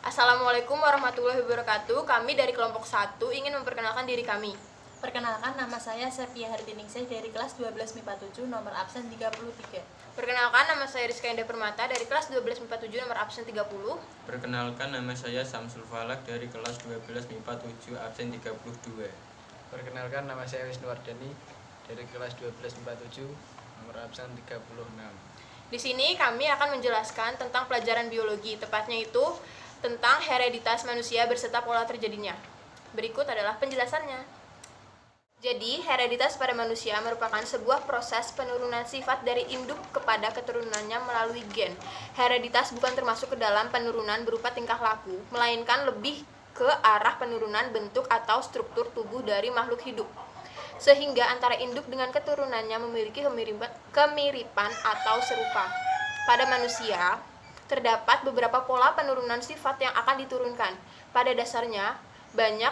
Assalamualaikum warahmatullahi wabarakatuh. Kami dari kelompok 1 ingin memperkenalkan diri kami. Perkenalkan, nama saya Sepia Hartiningsih dari kelas 12 MIPA 7 nomor absen 33. Perkenalkan, nama saya Rizka Indah Permata dari kelas 12 MIPA 7 nomor absen 30. Perkenalkan, nama saya Samsul Falak dari kelas 12 MIPA 7 absen 32. Perkenalkan, nama saya Wisnu Wardani dari kelas 12 MIPA 7 nomor absen 36. Di sini kami akan menjelaskan tentang pelajaran biologi, tepatnya itu tentang hereditas manusia berserta pola terjadinya. Berikut adalah penjelasannya. Jadi, hereditas pada manusia merupakan sebuah proses penurunan sifat dari induk kepada keturunannya melalui gen. Hereditas bukan termasuk ke dalam penurunan berupa tingkah laku, melainkan lebih ke arah penurunan bentuk atau struktur tubuh dari makhluk hidup. Sehingga antara induk dengan keturunannya memiliki kemiripan atau serupa. Pada manusia, terdapat beberapa pola penurunan sifat yang akan diturunkan. Pada dasarnya, banyak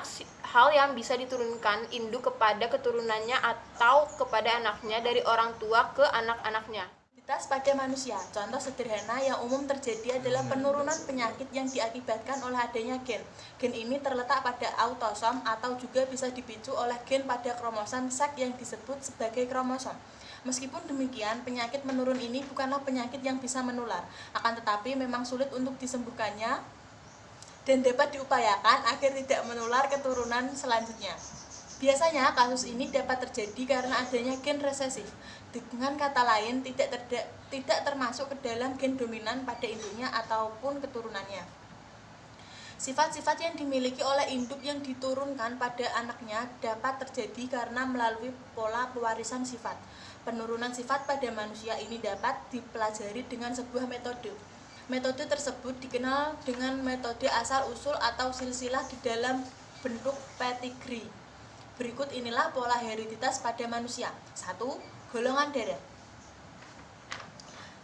hal yang bisa diturunkan induk kepada keturunannya atau kepada anaknya dari orang tua ke anak-anaknya. Hereditas pada manusia, contoh sederhana yang umum terjadi adalah penurunan penyakit yang diakibatkan oleh adanya gen. Gen ini terletak pada autosom atau juga bisa dipicu oleh gen pada kromosom seks yang disebut sebagai kromosom. Meskipun demikian, penyakit menurun ini bukanlah penyakit yang bisa menular, akan tetapi memang sulit untuk disembuhkannya dan dapat diupayakan agar tidak menular keturunan selanjutnya. Biasanya kasus ini dapat terjadi karena adanya gen resesif. Dengan kata lain, tidak termasuk ke dalam gen dominan pada induknya ataupun keturunannya. Sifat-sifat yang dimiliki oleh induk yang diturunkan pada anaknya dapat terjadi karena melalui pola pewarisan sifat. Penurunan sifat pada manusia ini dapat dipelajari dengan sebuah metode. Metode tersebut dikenal dengan metode asal-usul atau silsilah di dalam bentuk pedigree. Berikut inilah pola hereditas pada manusia. 1. Golongan darah.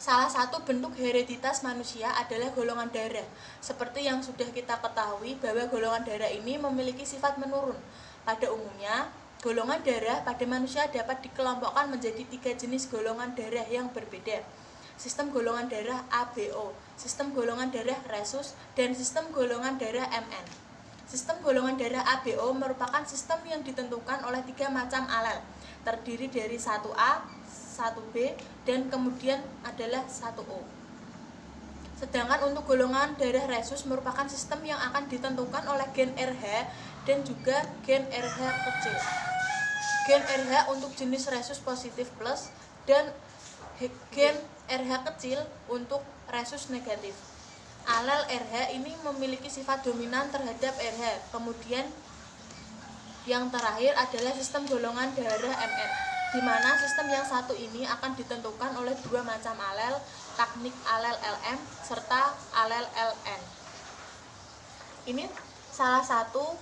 Salah satu bentuk hereditas manusia adalah golongan darah. Seperti yang sudah kita ketahui bahwa golongan darah ini memiliki sifat menurun. Pada umumnya, golongan darah pada manusia dapat dikelompokkan menjadi 3 jenis golongan darah yang berbeda. Sistem golongan darah ABO, sistem golongan darah Rhesus, dan sistem golongan darah MN. Sistem golongan darah ABO merupakan sistem yang ditentukan oleh 3 macam alel, terdiri dari 1A, 1B, dan kemudian adalah 1O. Sedangkan untuk golongan darah Rhesus merupakan sistem yang akan ditentukan oleh gen RH dan juga gen RH kecil. Gen RH untuk jenis Rhesus positif plus dan gen RH kecil untuk Rhesus negatif. Alel RH ini memiliki sifat dominan terhadap RH. Kemudian yang terakhir adalah sistem golongan darah MN, di mana sistem yang satu ini akan ditentukan oleh 2 macam alel, taknik alel LM serta alel LN. Ini salah satu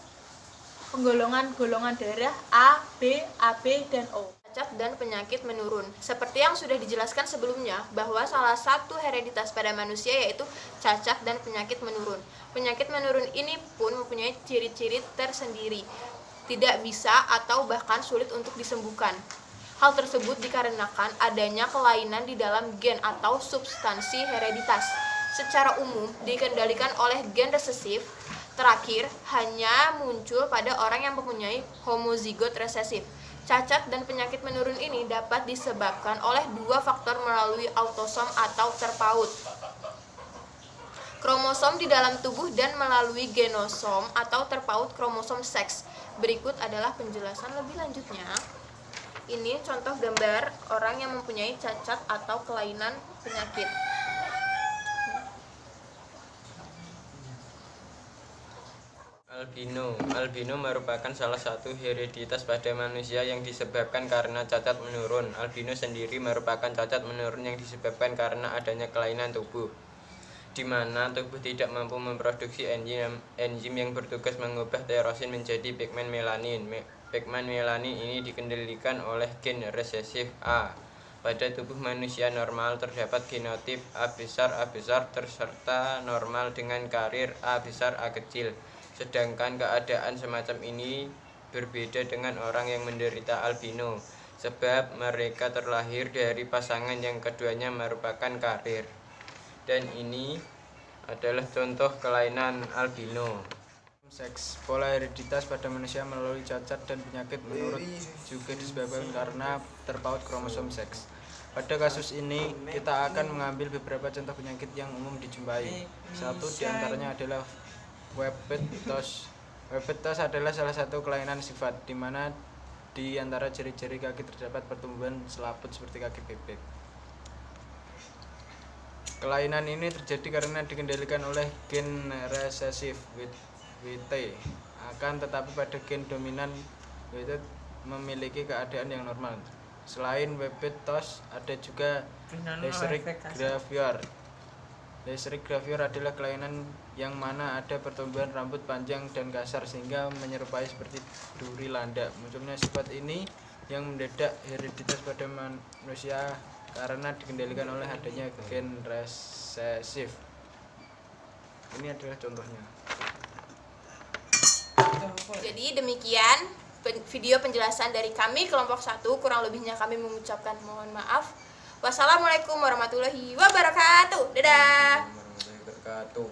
penggolongan-golongan darah A, B, AB, dan O. Cacat dan penyakit menurun. Seperti yang sudah dijelaskan sebelumnya, bahwa salah satu hereditas pada manusia yaitu cacat dan penyakit menurun. Penyakit menurun ini pun mempunyai ciri-ciri tersendiri, tidak bisa atau bahkan sulit untuk disembuhkan. Hal tersebut dikarenakan adanya kelainan di dalam gen atau substansi hereditas. Secara umum dikendalikan oleh gen resesif. Terakhir, hanya muncul pada orang yang mempunyai homozigot resesif. Cacat dan penyakit menurun ini dapat disebabkan oleh 2 faktor melalui autosom atau terpaut kromosom di dalam tubuh dan melalui genosom atau terpaut kromosom seks. Berikut adalah penjelasan lebih lanjutnya. Ini contoh gambar orang yang mempunyai cacat atau kelainan penyakit. Albino merupakan salah satu hereditas pada manusia yang disebabkan karena cacat menurun. Albino sendiri merupakan cacat menurun yang disebabkan karena adanya kelainan tubuh, di mana tubuh tidak mampu memproduksi enzim yang bertugas mengubah tyrosin menjadi pigmen melanin. Pigmen melanin ini dikendalikan oleh gen resesif A. Pada tubuh manusia normal terdapat genotip A besar serta normal dengan karir A besar A kecil. Sedangkan keadaan semacam ini berbeda dengan orang yang menderita albino, sebab mereka terlahir dari pasangan yang keduanya merupakan karir. Dan ini adalah contoh kelainan albino. Seks. Pola hereditas pada manusia melalui cacat dan penyakit menurut juga disebabkan karena terpaut kromosom seks. Pada kasus ini, kita akan mengambil beberapa contoh penyakit yang umum dijumpai. Satu diantaranya adalah Webet-Tosh. Webet-Tosh adalah salah satu kelainan sifat, di mana di antara jari-jari kaki terdapat pertumbuhan selaput seperti kaki bebek. Kelainan ini terjadi karena dikendalikan oleh gen resesif WT. Akan tetapi pada gen dominan WT memiliki keadaan yang normal. Selain Webet-Tosh, ada juga Leiseric Gravior. Leiseric Gravior adalah kelainan yang mana ada pertumbuhan rambut panjang dan kasar sehingga menyerupai seperti duri landak. Munculnya sifat ini yang mendadak hereditas pada manusia karena dikendalikan oleh adanya gen resesif. Ini adalah contohnya. Jadi demikian video penjelasan dari kami kelompok 1, kurang lebihnya kami mengucapkan mohon maaf. Wassalamualaikum warahmatullahi wabarakatuh. Dadah. Warahmatullahi wabarakatuh.